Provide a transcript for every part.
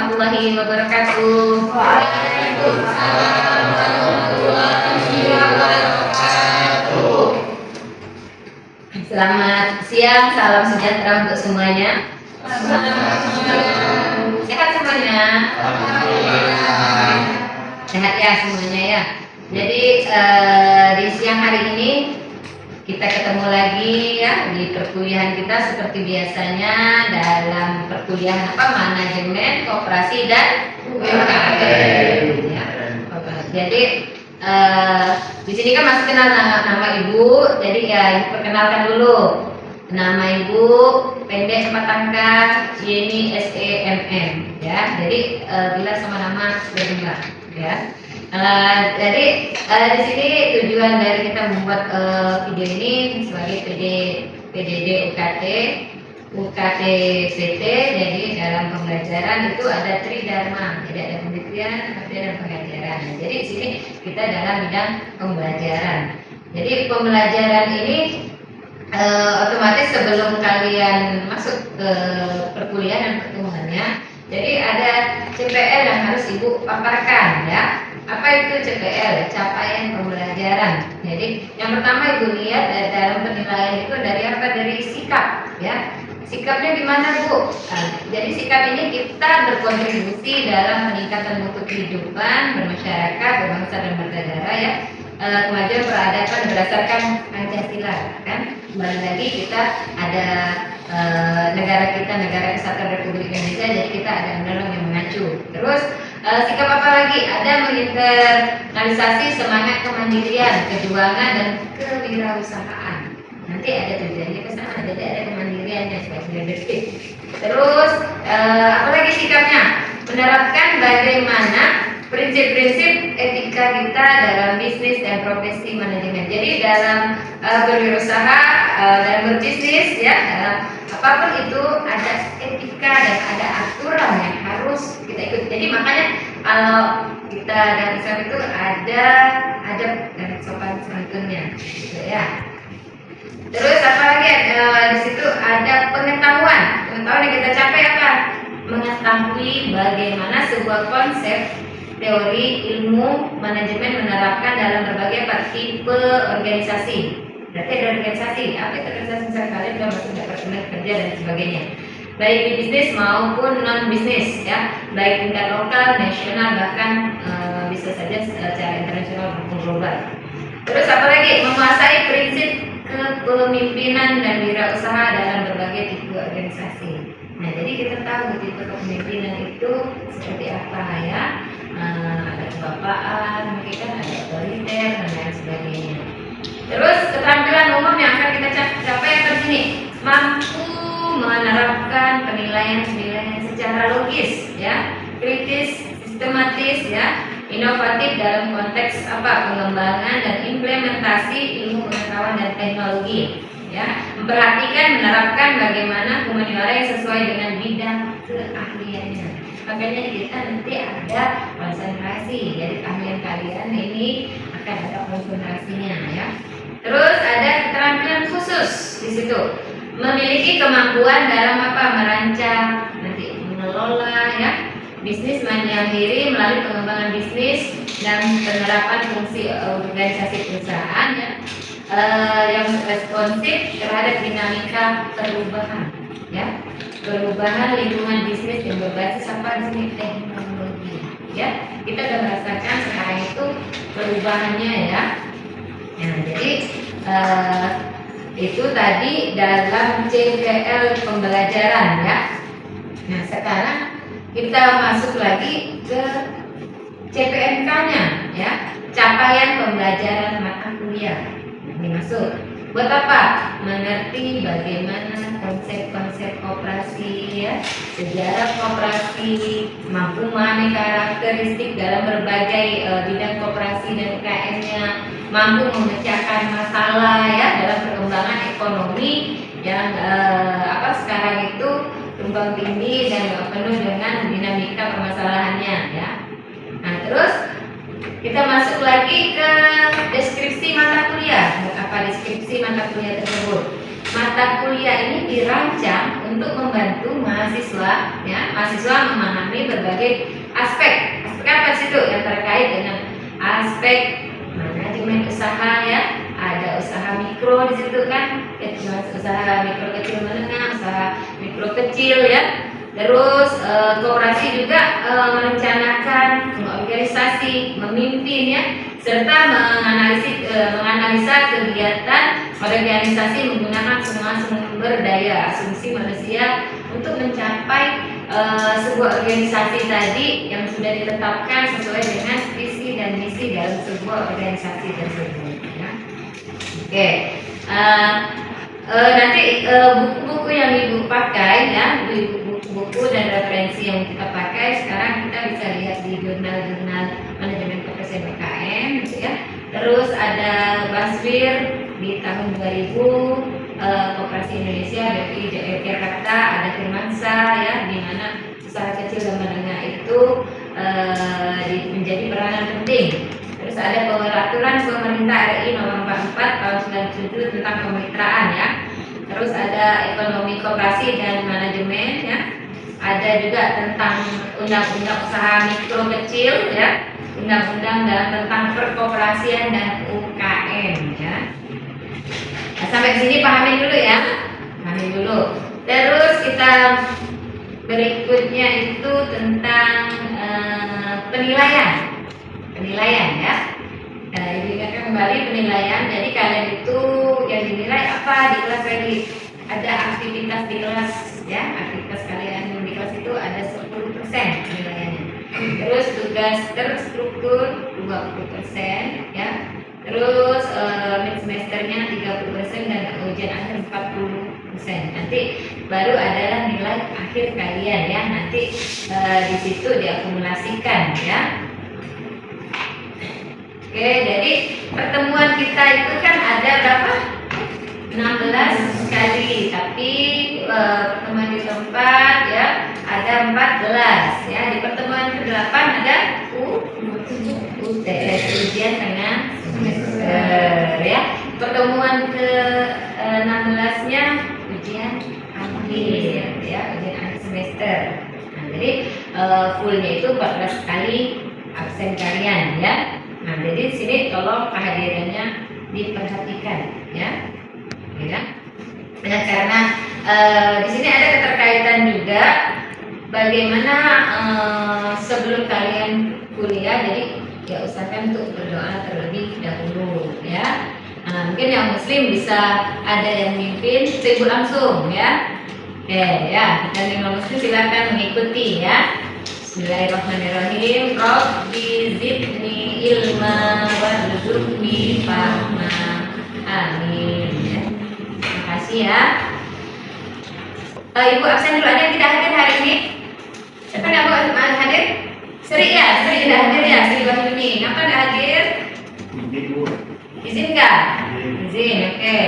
warahmatullahi wabarakatuh. Waalaikumsalam warahmatullahi wabarakatuh. Selamat siang, salam sejahtera untuk semuanya. Sehat semuanya? Sehat ya semuanya ya. Jadi di siang hari ini kita ketemu lagi ya di perkuliahan kita seperti biasanya dalam perkuliahan manajemen, koperasi dan UMKM. Ya. Jadi di sini kan masih kenal nama ibu, jadi ya ibu perkenalkan dulu. Nama ibu pendek 4 angka Yeni SEMM ya. Jadi bila sama nama sudah ya. Jadi di sini tujuan dari kita membuat video ini sebagai PDD UKT PT. Jadi dalam pembelajaran itu ada tridharma, jadi ada penelitian, penelitian dan pengajaran. Jadi di sini kita dalam bidang pembelajaran. Jadi pembelajaran ini otomatis sebelum kalian masuk ke perkuliahan dan pertemuannya, jadi ada CPL yang harus ibu paparkan ya. Apa itu CPL? Capaian pembelajaran. Jadi yang pertama ibu lihat dalam penilaian itu dari apa? Dari sikap ya. Sikapnya gimana bu? Jadi sikap ini kita berkontribusi dalam peningkatan mutu kehidupan bermasyarakat, berbangsa dan bernegara ya. Kemajuan peradaban berdasarkan Pancasila kan. Kembali lagi kita ada negara kita, Negara Kesatuan Republik Indonesia, jadi kita ada undang-undang yang mengacu. Terus sikap apa lagi? Ada menginternalisasi semangat kemandirian, kejuangan dan kewirausahaan. Nanti ada tujuannya ke sana, jadi ada kemandiriannya sebagai leadership. Terus apa lagi sikapnya? Menerapkan bagaimana prinsip-prinsip etika kita dalam bisnis dan profesi manajemen. Jadi dalam berwirausaha, dalam berbisnis ya, dalam apapun itu ada etika dan ada aturan yang harus kita ikuti. Jadi makanya kalau kita dalam Islam itu ada adab dan sopan santunnya, gitu ya. Terus apa lagi? Di situ ada pengetahuan. Pengetahuan yang kita capai apa? Mengetahui bagaimana sebuah konsep teori ilmu manajemen menerapkan dalam berbagai tipe organisasi. Berarti ada organisasi. Apa itu organisasi? Misalnya kalian sudah masuk departemen kerja dan sebagainya. Baik di bisnis maupun non bisnis ya. Baik tingkat lokal, nasional, bahkan bisa saja secara internasional maupun global. Terus apa lagi? Menguasai prinsip kepemimpinan dan wirausaha dalam berbagai tipe organisasi. Nah, jadi kita tahu tipe kepemimpinan itu seperti apa ya. Ada kebapaan, mungkin kan ada otoriter dan lain sebagainya. Terus keterampilan umum yang akan kita capai apa di sini? Mampu menerapkan penilaian secara logis ya, kritis, sistematis ya, inovatif dalam konteks pengembangan dan implementasi ilmu pengetahuan dan teknologi ya, memperhatikan menerapkan bagaimana humaniora yang sesuai dengan bidang keahliannya. Makanya kita nanti ada konsentrasi, jadi keahlian kalian ini akan ada konsentrasinya ya. Terus ada keterampilan khusus di situ, memiliki kemampuan dalam merancang, nanti mengelola ya, bisnis mandiri melalui pengembangan bisnis dan penerapan fungsi organisasi perusahaan ya, yang responsif terhadap dinamika perubahan ya, perubahan lingkungan bisnis yang berbasis di sini teknologi ya. Kita sudah merasakan sekarang itu perubahannya ya. Nah, jadi itu tadi dalam CPL pembelajaran ya. Nah, sekarang kita masuk lagi ke CPNK-nya ya, capaian pembelajaran mata kuliah. Ini masuk. Buat apa? Mengerti bagaimana konsep-konsep koperasi ya, sejarah koperasi, mampu memahami karakteristik dalam berbagai bidang koperasi dan UKM-nya, mampu memecahkan masalah ya dalam perkembangan ekonomi yang sekarang itu tumbang tinggi dan penuh dengan dinamika permasalahannya ya. Nah, terus kita masuk lagi ke deskripsi mata kuliah. Apa deskripsi mata kuliah tersebut? Mata mata kuliah ini dirancang untuk membantu mahasiswa, ya, mahasiswa memahami berbagai aspek. Aspek apa sih itu yang terkait dengan aspek manajemen usaha, ya. Ada usaha mikro di situ kan, usaha mikro kecil menengah, usaha mikro kecil, ya. Terus koperasi juga merencanakan, mengorganisasi, memimpin, ya, serta menganalisa kegiatan organisasi menggunakan semua sumber daya asumsi manusia untuk mencapai sebuah organisasi tadi yang sudah ditetapkan sesuai dengan visi dan misi dalam sebuah organisasi tersebut, ya. Oke. Nanti buku-buku yang ibu pakai, ya, buku dan referensi yang kita pakai sekarang kita bisa lihat di jurnal-jurnal manajemen koperasi UKM, gitu ya. Terus ada Baswir di tahun 2000, Koperasi Indonesia dari Jakarta, ada Firmansa, ya, di mana usaha kecil dan menengah itu menjadi peranan penting. Terus ada peraturan pemerintah RI nomor 44 tahun 97 tentang kemitraan, ya. Terus ada ekonomi koperasi dan manajemen, ya. Ada juga tentang undang-undang usaha mikro kecil, ya. Undang-undang tentang perkoperasian dan UKM, ya. Nah, sampai sini pahamin dulu, ya. Pahamin dulu. Terus kita berikutnya itu tentang penilaian. Penilaian, ya. Ibu ingatkan kembali penilaian. Jadi kalian itu yang dinilai apa di kelas tadi? Ada aktivitas di kelas, ya. Aktivitas kalian di kelas itu ada 10% penilaiannya. Terus tugas terstruktur 20%, ya. Terus mid semesternya 30% dan ujian akhir 40%. Nanti baru adalah nilai akhir kalian, ya. Nanti di situ diakumulasikan, ya. Oke, jadi pertemuan kita itu kan ada berapa? 16 kali, tapi pertemuan di tempat, ya, ada 14, ya. Di pertemuan ke-8 ada UTS, ujian tengah semester, ya. Pertemuan ke-16-nya ujian akhir, ya, ujian akhir semester. Nah, jadi fullnya itu 14 kali absen kalian, ya. Nah, jadi di sini tolong kehadirannya diperhatikan, ya. Ya. Nah, karena di sini ada keterkaitan juga bagaimana sebelum kalian kuliah, jadi ya usahakan untuk berdoa terlebih dahulu, ya. Nah, mungkin yang muslim bisa ada yang mimpin, ibu langsung, ya. Oke, ya. Dan yang non muslim silakan mengikuti, ya. Bismillahirrahmanirrahim. Rabbi zidni ilma warzuqni fahma. Amin, ya. Terima kasih, ya. Ibu absen dulu, ada yang tidak hadir hari ini? Siapa yang mau hadir? Sri, ya? Sri tidak hadir, ya? Sri Wahyuni. Kenapa tidak hadir? Izin nggak? Izin, oke.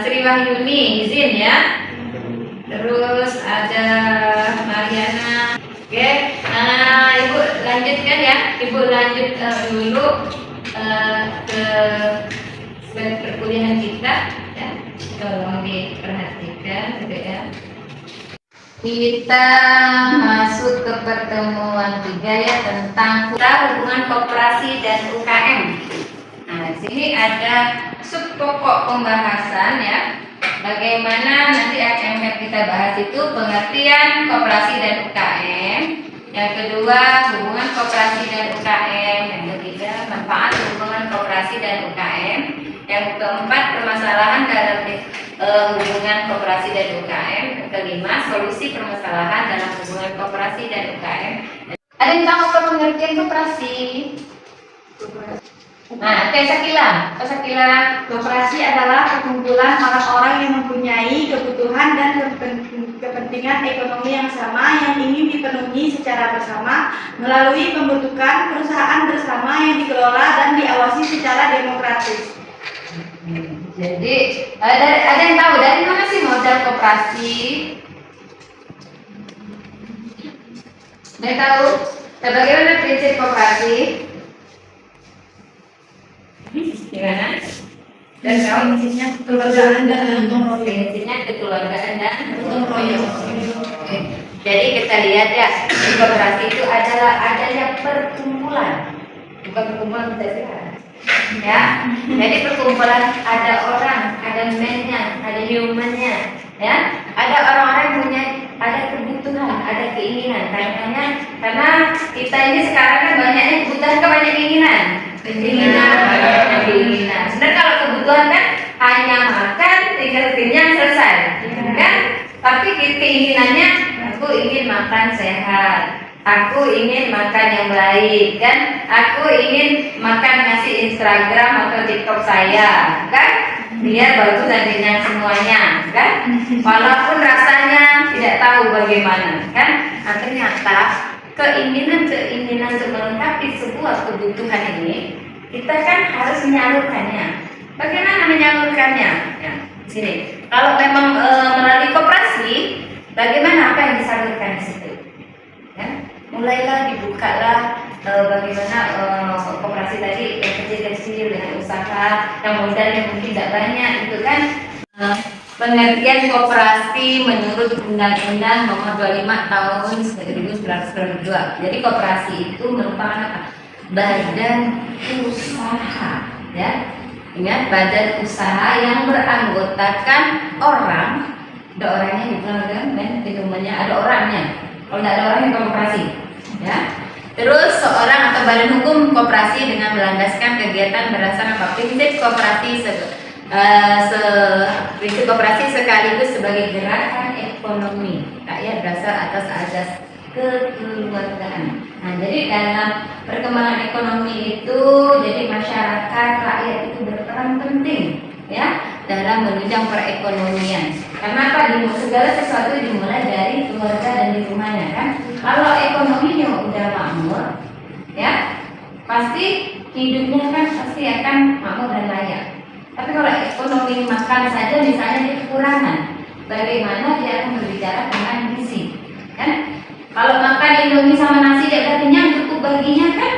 Sri Wahyuni, izin, ya. Terus ada Mariana. Oke, ibu lanjutkan, ya. Ibu lanjut dulu ke perkuliahan kita, ya. Tolong diperhatikan, gitu, ya. Kita masuk ke pertemuan 3, ya, tentang hubungan koperasi dan UKM. Nah, di sini ada subpokok pembahasan, ya. Bagaimana nanti akan kita bahas itu pengertian koperasi dan UKM. Yang kedua, hubungan koperasi dan UKM. Yang ketiga, manfaat hubungan koperasi dan UKM. Yang keempat, permasalahan dalam hubungan koperasi dan UKM. Yang kelima, solusi permasalahan dalam hubungan koperasi dan UKM. Ada yang tahu apa pengertian koperasi? Nah, Sakila. Koperasi adalah perkumpulan orang-orang yang mempunyai kebutuhan dan kepentingan ekonomi yang sama yang ingin dipenuhi secara bersama melalui pembentukan perusahaan bersama yang dikelola dan diawasi secara demokratis. Jadi ada yang tahu dari mana sih modal koperasi? Ada yang tahu? Bagaimana prinsip koperasi? Gimana? Dan kawan Prinsipnya kekeluargaan dan gotong royong. prinsipnya kekeluargaan dan Gotong royong. Oke. Jadi kita lihat ya, di koperasi itu adalah adanya perkumpulan, bukan perkumpulan kita sekarang. Ya, jadi perkumpulan ada orang, ada man-nya, ada human-nya, ya, ada orang-orang yang punya ada kebutuhan, ada keinginan. Karena kita ini sekarang kan banyaknya kebutuhan, kan banyak keinginan. Keinginan. Sebenarnya kalau kebutuhan kan hanya makan, tinggal kenyang selesai, kan? Tapi keinginannya, aku ingin makan sehat, aku ingin makan yang baik, kan? Aku ingin makan ngasih Instagram atau TikTok saya, kan? Biar bagus dan kenyang semuanya, kan? Walaupun rasanya tidak tahu bagaimana, kan? Nah, ternyata keinginan untuk melengkapi sebuah kebutuhan ini, kita kan harus menyalurkannya. Bagaimana menyalurkannya? Ya, sini. Kalau memang melalui koperasi, bagaimana apa yang disalurkan di situ? Ya, mulailah dibukalah bagaimana koperasi tadi yang kecil-kecil dengan usaha yang modalnya mungkin tidak banyak, itu kan pengertian koperasi menurut Undang-Undang Nomor 25 Tahun 1992. Jadi koperasi itu merupakan apa? Badan usaha, ya. Ingat, badan usaha yang beranggotakan orang. Ada orangnya di belakang, dan hitungannya ada orangnya. Kalau tidak ada orangnya koperasi, ya. Terus seorang atau badan hukum koperasi dengan melandaskan kegiatan berdasarkan apa? Prinsip koperasi prinsip koperasi sekaligus sebagai gerakan ekonomi rakyat berdasar atas azas kekeluargaan. Nah, jadi dalam perkembangan ekonomi itu, jadi masyarakat rakyat itu berperan penting, ya, dalam menunjang perekonomian. Karena apa? Segala sesuatu dimulai dari keluarga dan di rumahnya, kan? Kalau ekonominya udah makmur, ya, pasti hidupnya kan pasti akan makmur dan layak. Tapi kalau ekonomi makan saja misalnya dia kekurangan, bagaimana dia akan berbicara tentang gizi, kan? Kalau makan Indomie sama nasi dia udah kenyang, cukup baginya, kan?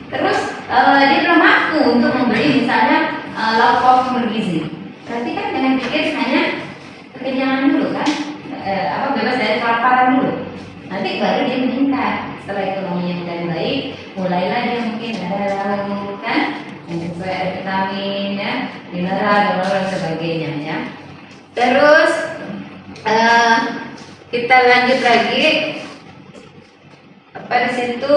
Terus dia belum mampu untuk membeli misalnya lauk pauk bergizi. Berarti kan dengan pikir hanya kekenyangan dulu, kan? Bebas dari kelaparan dulu. Nanti baru dia meningkat. Setelah ekonominya mulai baik, mulailah dia mungkin ada lauk, kan? Yang sesuai ada vitamin, ya, mineral dan sebagainya, ya. Terus kita lanjut lagi. Pada situ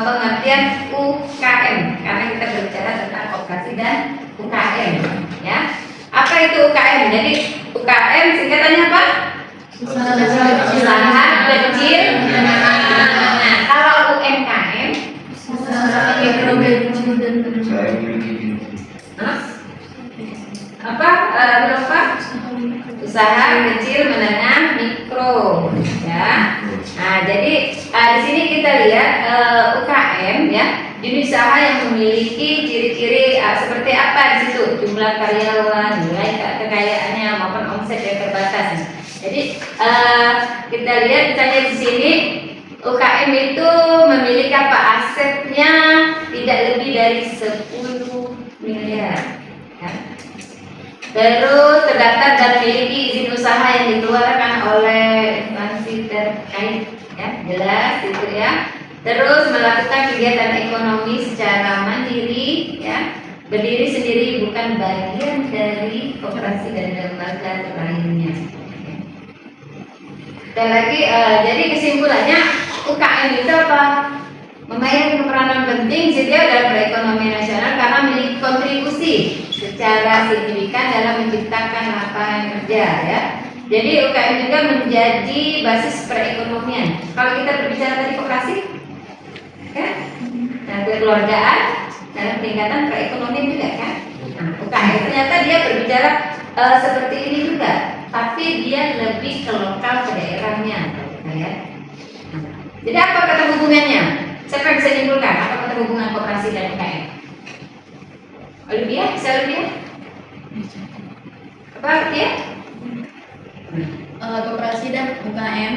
pengertian UKM, karena kita berbicara tentang koperasi dan UKM, ya. Apa itu UKM? Jadi UKM singkatannya apa? Usaha kecil menengah. Nah, kalau UMKM, berapa? Usaha kecil menengah mikro, ya. Nah, jadi di sini kita lihat UKM, ya, unit usaha yang memiliki ciri-ciri seperti apa di situ? Jumlah karyawan, nilai kekayaannya maupun omset yang terbatas. Jadi kita lihat misalnya di sini UKM itu memiliki apa? Asetnya tidak lebih dari 10 miliar. Ya. Terus terdaftar dan memiliki izin usaha yang dikeluarkan oleh instansi terkait, ya, jelas itu, ya. Terus melakukan kegiatan ekonomi secara mandiri, ya, berdiri sendiri, bukan bagian dari koperasi dan lembaga lainnya. Dan lagi, jadi kesimpulannya UKM itu apa? Memainkan peranan penting setia dalam perekonomian nasional karena memiliki kontribusi secara signifikan dalam menciptakan lapangan kerja, ya. Jadi UKM juga menjadi basis perekonomian. Kalau kita berbicara tadi koperasi, kan? Nah, kekeluargaan dalam peningkatan perekonomian juga, kan? Nah, UKM ternyata dia berbicara seperti ini juga, tapi dia lebih ke lokal, ke daerahnya, ya. Jadi apa kata hubungannya? Siapa yang bisa nyimpulkan apa kata hubungan koperasi dan UKM? Olivia, bisa Olivia? Apa Olivia? Koperasi dan UKM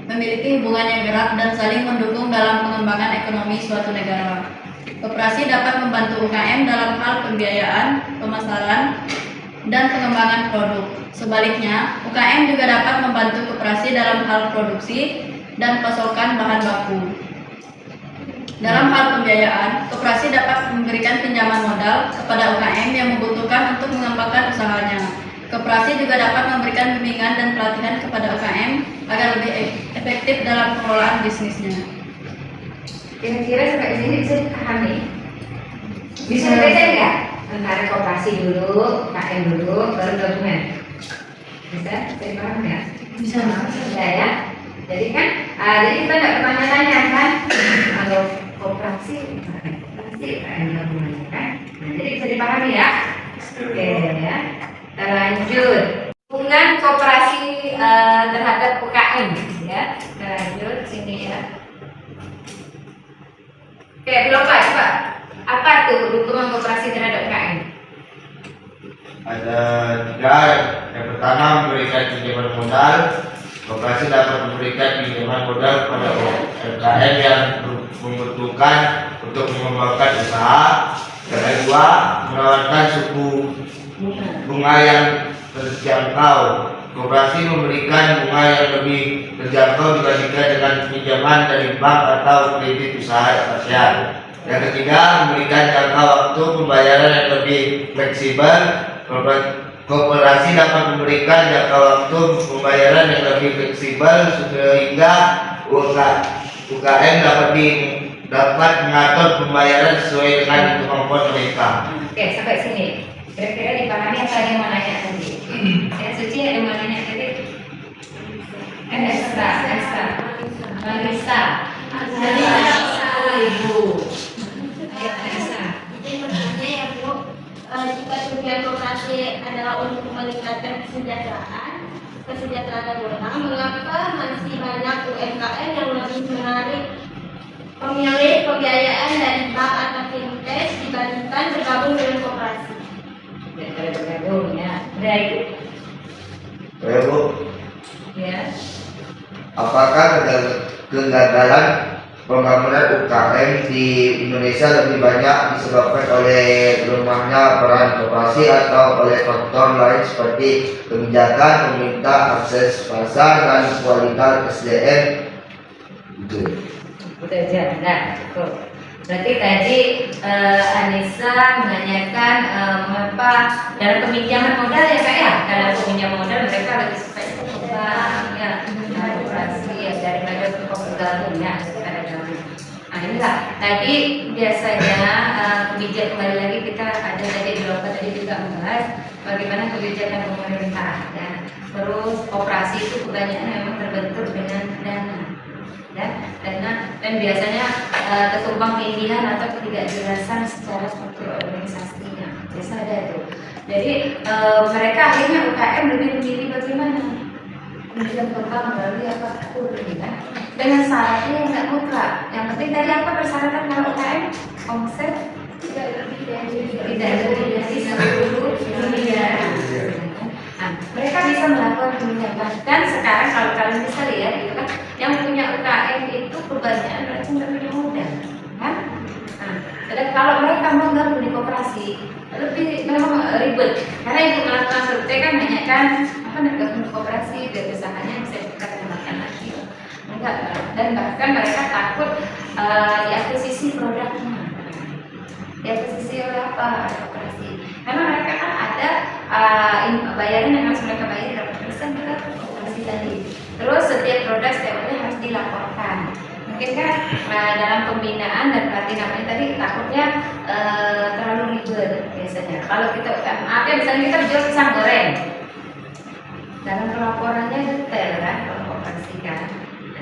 memiliki hubungan yang erat dan saling mendukung dalam pengembangan ekonomi suatu negara. Koperasi dapat membantu UKM dalam hal pembiayaan, pemasaran, dan pengembangan produk. Sebaliknya, UKM juga dapat membantu koperasi dalam hal produksi dan pasokan bahan baku. Dalam hal pembiayaan, koperasi dapat memberikan pinjaman modal kepada UKM yang membutuhkan untuk mengembangkan usahanya. Koperasi juga dapat memberikan bimbingan dan pelatihan kepada UKM agar lebih efektif dalam pengelolaan bisnisnya. Kira-kira sampai sini bisa dipahami? Bisa dibaca nggak? Antara koperasi dulu, KM dulu, baru gabungan. Bisa dipahami nggak? Bisa. Bisa ya. Jadi kan, jadi kita nggak bertanya-tanya kan? Kalau koperasi KM gabungannya kan? Nah, jadi bisa dipahami ya? Oke ya. Kita lanjut. Hubungan koperasi terhadap UKM ya. Kita lanjut sini ya. Oke, belum Pak, coba. Apa tuh dukungan koperasi terhadap UKM? Ada 3. Yang pertama, memberikan pinjaman modal. Koperasi dapat memberikan pinjaman modal kepada UKM yang membutuhkan untuk mengembangkan usaha. Yang kedua, menawarkan suku bunga yang terjangkau. Koperasi memberikan bunga yang lebih terjangkau dibandingkan dengan pinjaman dari bank atau kredit usaha komersial. Yang ketiga, memberikan jangka waktu pembayaran yang lebih fleksibel. Koperasi dapat memberikan jangka waktu pembayaran yang lebih fleksibel sehingga UKM dapat mengatur pembayaran sesuai dengan kemampuan mereka. Oke, sampai sini. Kira-kira dipahami apa yang mau nanya tadi? Saya Suci ada yang mau nanya tadi? Esther. Marisa. Ibu. Ya Bu, jika tujuan koperasi adalah untuk meningkatkan kesejahteraan orang, mengapa masih banyak UMKM yang lebih menarik memilih pembiayaan dari bank atau fintech dibandingkan bergabung dengan koperasi? Daripada bergabung ya. Baik. Bu, Ya. apakah kegagalan pembangunan UKM di Indonesia lebih banyak disebabkan oleh lemahnya peran koperasi atau oleh faktor lain seperti kebijakan pemerintah, akses pasar, dan kualitas SDM? Udah jangan cukup. Berarti tadi Anissa menanyakan mengapa dalam peminjaman modal ya Kak ya? Dalam peminjaman modal mereka lebih suka ke bank ya, koperasi ya daripada ke gabung ya. Nah inilah tadi biasanya kebijakan kembali lagi kita ada tadi di Loka tadi juga membahas bagaimana kebijakan pemerintah ya. Terus koperasi itu kebanyakan memang terbentuk dengan dana. Dan biasanya ketumpang tindihan atau ketidakjelasan secara struktur organisasinya biasa ada itu. Jadi mereka akhirnya UKM lebih memilih bagaimana kemudian berkembang melalui apa kan dengan syaratnya yang nggak mutlak. Yang penting tadi apa persyaratan kalau UKM omset tidak lebih dari 10 miliar. Nah, mereka bisa melakukan peminjaman dan sekarang kalau kalian bisa lihat itu kan yang punya UKM itu kebanyakan mereka nggak punya modal kan. Nah, dan kalau mereka mau gabung di koperasi lebih memang ribet karena itu melakukan survei kan banyak kan apa gabung di koperasi dan usahanya bisa dikembangkan lagi enggak, dan bahkan mereka takut diakuisisi produknya, diakuisisi oleh apa koperasi karena mereka kan ada bayaran yang harus mereka bayar berapa persen ke koperasi tadi. Terus setiap produk setiap harus dilaporkan. Mungkin kan dalam pembinaan dan pelatihan tadi takutnya terlalu ribet biasanya. Kalau kita maaf ya misalnya kita jual pisang goreng, dalam pelaporannya detail kan kalau koperasi kan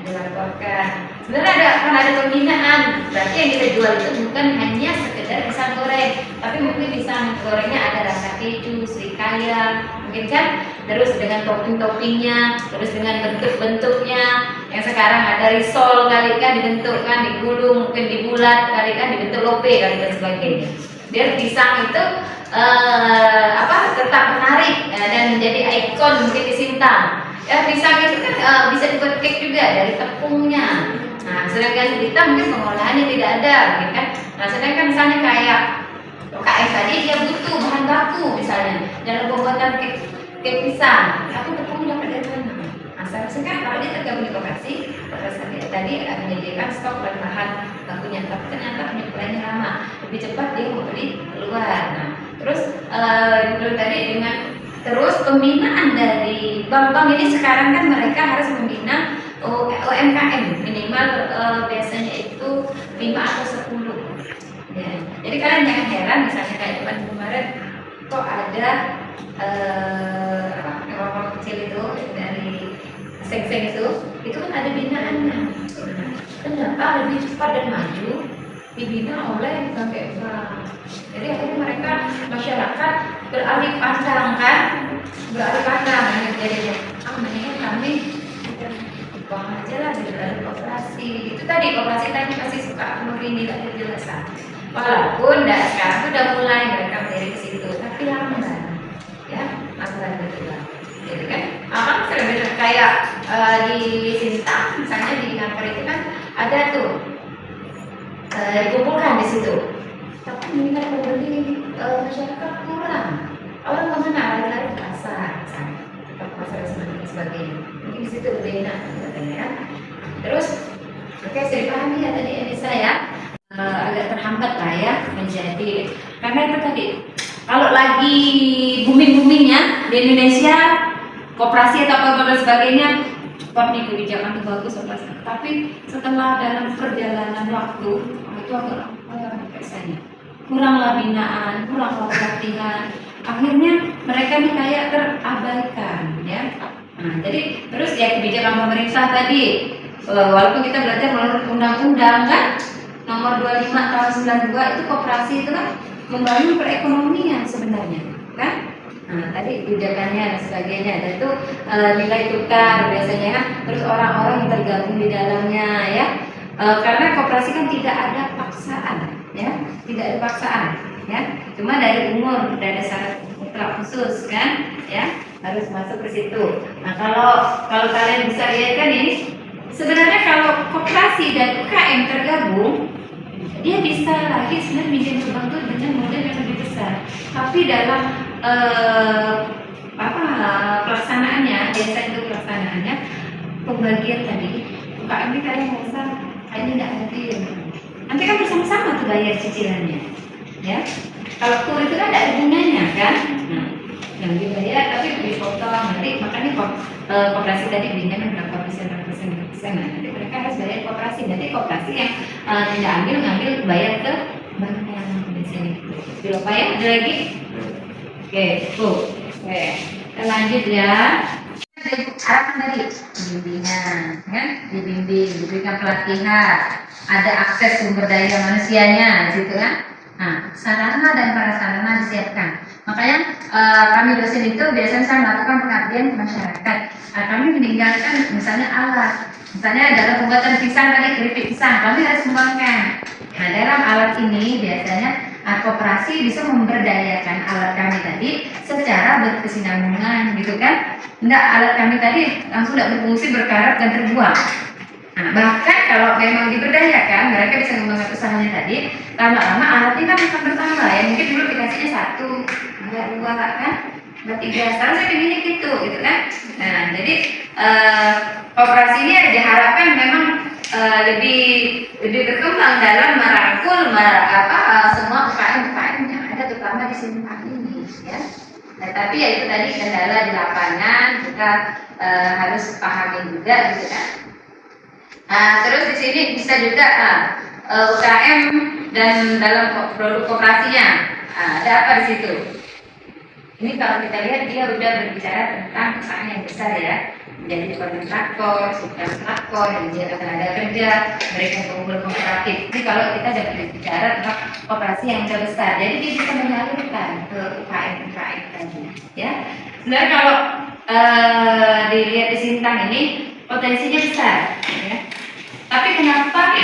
dilaporkan. Sebenarnya ada pembinaan. Berarti yang kita jual itu bukan hanya sekedar pisang goreng, tapi mungkin pisang gorengnya ada rasa keju, serikaya, mungkin kan, terus dengan topping-toppingnya, terus dengan bentuk-bentuknya. Yang sekarang ada risol kali kan dibentukkan, digulung, mungkin dibulat kali kan dibentuk lope kali dan sebagainya. Biar pisang itu tetap menarik dan menjadi ikon mungkin di Sintang. Ya, pisang itu kan bisa dibuat cake juga dari tepungnya. Nah, sedangkan kita mungkin pengolahannya tidak ada, mungkin kan Nah, sedangkan misalnya kayak UKM tadi dia butuh bahan baku misalnya dalam pembuatan kek pisang. Aku tepungnya dapat dari mana? Nah, seharusnya kan kalau dia tergabung di koperasi tadi akan menyediakan stok dan bahan bakunya, tapi ternyata penyuplainya lama, lebih cepat dia mau beli keluar. Nah, terus dulu tadi dengan terus pembinaan dari bank-bank ini sekarang kan mereka harus membina UMKM minimal biasanya itu 5 atau 10. Ya. Jadi kalian jangan heran misalnya kayak kemarin kok ada orang-orang kecil itu dari seng-seng itu kan ada binaannya. Kenapa lebih cepat dan maju dibina oleh KPK? Jadi akhirnya mereka masyarakat beralih pandang kan, jadi mendingan kami buang aja lah di dalam koperasi. Itu tadi koperasi tadi pasti suka memberi nilai kejelasan. Walaupun sekarang sudah mulai mereka dari ke situ, tapi lambat, ya masalah betul. Jadi kan, kayak di Sintang, misalnya di kantor itu kan ada tuh dikumpulkan di situ. Tapi ini kan membeli masyarakat kurang. Orang kemana? Lari-lari ke pasar, misalnya, ke pasar dan sebagainya. Mungkin di situ lebih enak, katanya kan. Terus, oke, saya dipahami ya tadi Elisa ya. Agak terhambat lah ya menjadi karena itu tadi kalau lagi boomingnya di Indonesia koperasi atau apa dan sebagainya cepat nih kebijakan itu bagus tapi setelah dalam perjalanan waktu itu agak biasanya kuranglah binaan, kuranglah pelatihan, akhirnya mereka nih kayak terabaikan ya. Nah, jadi terus ya kebijakan pemerintah tadi walaupun kita belajar melalui undang-undang kan nomor 25 tahun 92 itu koperasi itu kan membangun perekonomian sebenarnya kan. Nah, tadi kebijakannya dan sebagainya dan itu nilai tukar biasanya kan terus orang-orang yang tergabung di dalamnya ya. Karena koperasi kan tidak ada paksaan ya, tidak ada paksaan ya. Cuma dari umur tidak ada syarat mutlak khusus kan ya, harus masuk ke situ. Nah, kalau kalian bisa lihat kan ini sebenarnya kalau koperasi dan UKM tergabung dia bisa lagi sebenarnya minjem ke bank itu dengan modal yang lebih besar. Tapi dalam pelaksanaannya, biasa itu pelaksanaannya pembagian tadi UKM ini kalian merasa ini nggak adil. Nanti kan bersama-sama tuh bayar cicilannya, ya. Kalau kur itu kan ada bunganya kan, nah, yang dibayar tapi dipotong nanti makanya koperasi tadi binganya berapa persen. Nah, nanti mereka harus bayar koperasi. Nanti koperasi yang tidak ngambil bayar ke bank yang di sini. Di lupa ya, ada lagi. Oke, tuh. Oke, kita lanjut ya. Arahan tadi bimbingan, kan? Dibimbing, diberikan pelatihan, ada akses sumber daya manusianya, di situ kan? Nah, sarana dan prasarana disiapkan. Makanya kami dosen itu biasanya saya melakukan pengabdian ke masyarakat. Kami meninggalkan misalnya alat. Misalnya dalam pembuatan pisang tadi keripik pisang, kami harus kembangkan. Nah, dalam alat ini biasanya koperasi bisa memberdayakan alat kami tadi secara berkesinambungan, gitu kan? Enggak, alat kami tadi langsung tidak berfungsi, berkarat dan terbuang. Nah, bahkan kalau memang diberdayakan, mereka bisa mengembangkan usahanya tadi. Lama-lama alat ini kan akan bertambah ya. Mungkin dulu dikasihnya 1, ada 2 kan? 3, sekarang saya begini gitu kan? Nah, jadi koperasi ini diharapkan memang lebih berkembang dalam merangkul semua UKM yang ada terutama di Sintang ini ya. Nah, tapi ya itu tadi kendala di lapangan kita harus pahami juga gitu kan. Terus di sini bisa juga UKM dan dalam produk koperasinya ada apa di situ? Ini kalau kita lihat dia udah berbicara tentang usaha yang besar ya, menjadi kontraktor, subkontraktor, yang menjadi tenaga kerja, mereka pengumpul kooperatif. Ini kalau kita sudah berbicara tentang koperasi yang sudah besar, jadi dia bisa menyalurkan ke UKM tadi, ya. Sebenarnya kalau dilihat di Sintang ini potensinya besar, ya. Tapi kenapa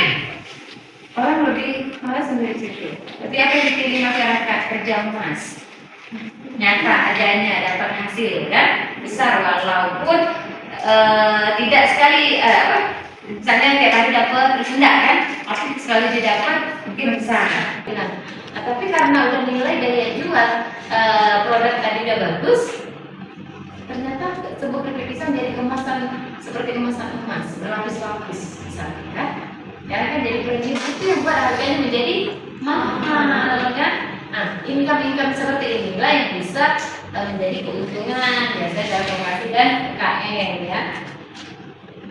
orang lebih malas membeli situ? Tapi apa yang dipilih masyarakat kerja emas? Nyata adanya dapat hasil kan besar walaupun tidak sekali misalnya kayak tadi dapat terus enggak kan, tapi sekali didapat mungkin bisa. Nah, tapi karena udah nilai daya jual produk tadi udah bagus, ternyata sebuah keripik pisang jadi kemasan seperti kemasan emas berlapis-lapis misalnya kan. Karena kan jadi premium itu yang buat harganya menjadi mahal kan. Nah, income seperti inilah yang bisa menjadi keuntungan biasanya dalam koperasi dan UKM ya.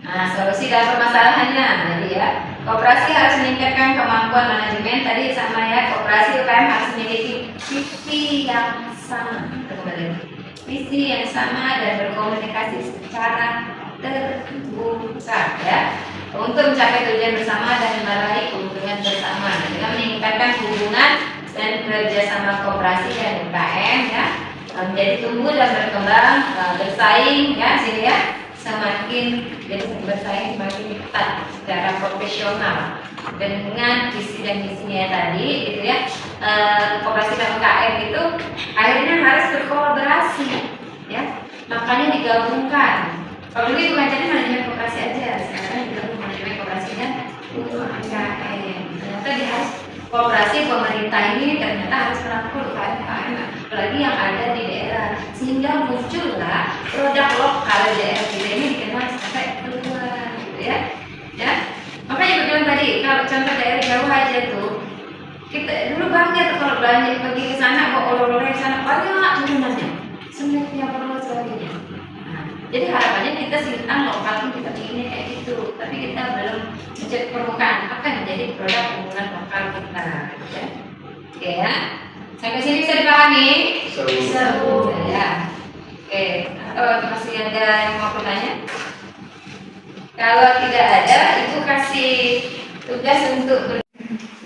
Nah, solusi dalam permasalahannya tadi ya, koperasi harus meningkatkan kemampuan manajemen tadi sama ya, koperasi UKM harus memiliki visi yang sama, visi yang sama dan berkomunikasi secara terbuka ya, untuk mencapai tujuan bersama dan meraih keuntungan bersama dengan meningkatkan hubungan dan kerjasama koperasi dan UKM ya, menjadi tumbuh dan berkembang, bersaing ya sini ya. Semakin jadi bersaing semakin ketat secara profesional dengan visi dan misinya tadi gitu ya. Koperasi dan UKM itu akhirnya harus berkolaborasi ya, makanya digabungkan. Kalau dulu itu ngajarnya manajemen koperasi aja, sekarang digabung manajemen koperasi dan UKM. Ternyata dia harus koperasi pemerintah ini ternyata harus merangkul UKM, apalagi yang ada di daerah, sehingga muncullah produk lokal di daerah kita ini dikenal sampai keluar gitu ya. Ya, makanya bilang tadi kalau contoh daerah jauh aja tuh, kita dulu bangga tuh kalau belanja pergi ke sana, bawa oleh-oleh ke sana banyak gunanya, semuanya perlu sebagainya. Nah, jadi harapannya kita simpan lokal pun kita bikinnya kayak gitu, tapi kita belum mencari permukaan apa yang menjadi produk unggulan lokal kita ya. Oke ya, sampai sini bisa dipahami? Bisa ya. Oke, masih ada yang mau bertanya? Kalau tidak ada, itu kasih tugas untuk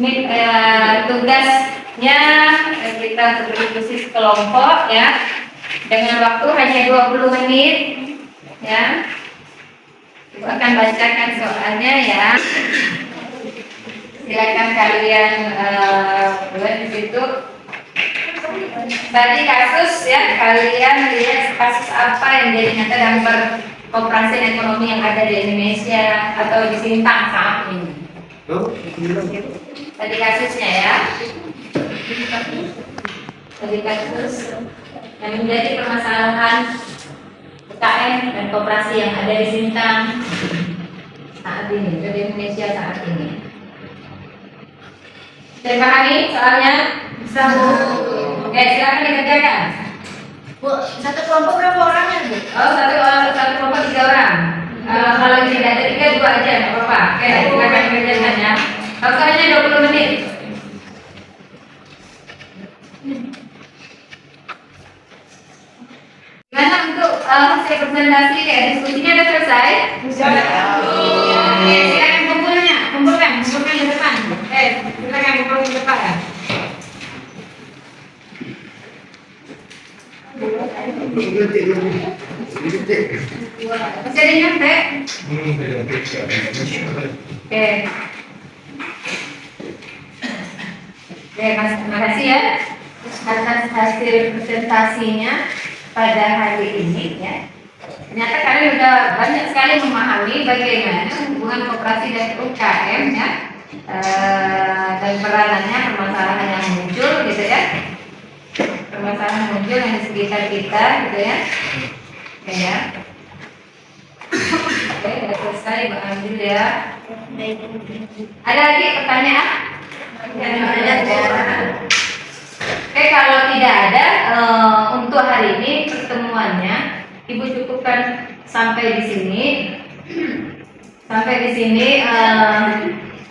ini tugasnya kita untuk berdiskusi kelompok ya, dengan waktu hanya 20 menit ya. Ibu akan bacakan soalnya ya. Silakan kalian buat di situ. Tadi kasus ya, kalian lihat kasus apa yang jadi nyata dalam koperasi dan ekonomi yang ada di Indonesia atau di Sintang saat ini. Tadi kasusnya ya. Tadi kasus yang menjadi permasalahan UKM dan koperasi yang ada di Sintang saat ini, di Indonesia saat ini. Bisa dipahami soalnya? Bisa Bu? Oke, silakan dikerjakan. Bu, satu kelompok berapa orangnya Bu? Oh, satu kelompok 3 orang. Kalau tidak ada 3, 2 aja, nggak apa-apa. Oke, silakan dikerjakan ya. Waktunya 20 menit. Gimana untuk hasil presentasi ya, diskusinya sudah selesai? Sudah. Oke, silakan kumpulkan di depan. Silakan kumpul di depan. Masih ada yang nyampe? Oke. Terima kasih ya atas hasil presentasinya pada hari ini ya. Ternyata kalian sudah banyak sekali memahami bagaimana hubungan koperasi dan UKM ya, dan peranannya, permasalahan yang muncul gitu ya, permasalahan muncul yang di sekitar kita gitu ya. Oke ya. Oke, sudah selesai Mbak Andil ya. Ada lagi pertanyaan? Oke, kalau tidak ada, untuk hari ini pertemuannya Ibu cukupkan sampai di sini. Sampai di sini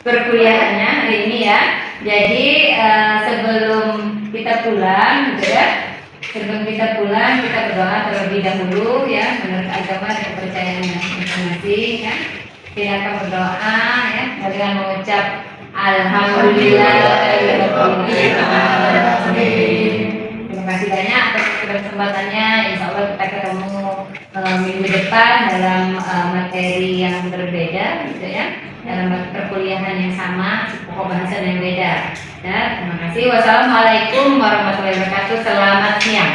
perkuliahannya hari ini ya. Jadi sebelum kita pulang, gitu ya. Sebelum kita pulang, kita berdoa terlebih dahulu ya, menurut agama dan kepercayaan masing-masing ya. Kita akan berdoa ya dengan mengucap Alhamdulillah. Terima kasih banyak atas kesempatannya. Insya Allah kita ketemu minggu depan dalam materi yang berbeda, gitu ya, dalam perkuliahan yang sama, pokok bahasan yang beda. Ya, terima kasih. Wassalamualaikum warahmatullahi wabarakatuh. Selamat siang.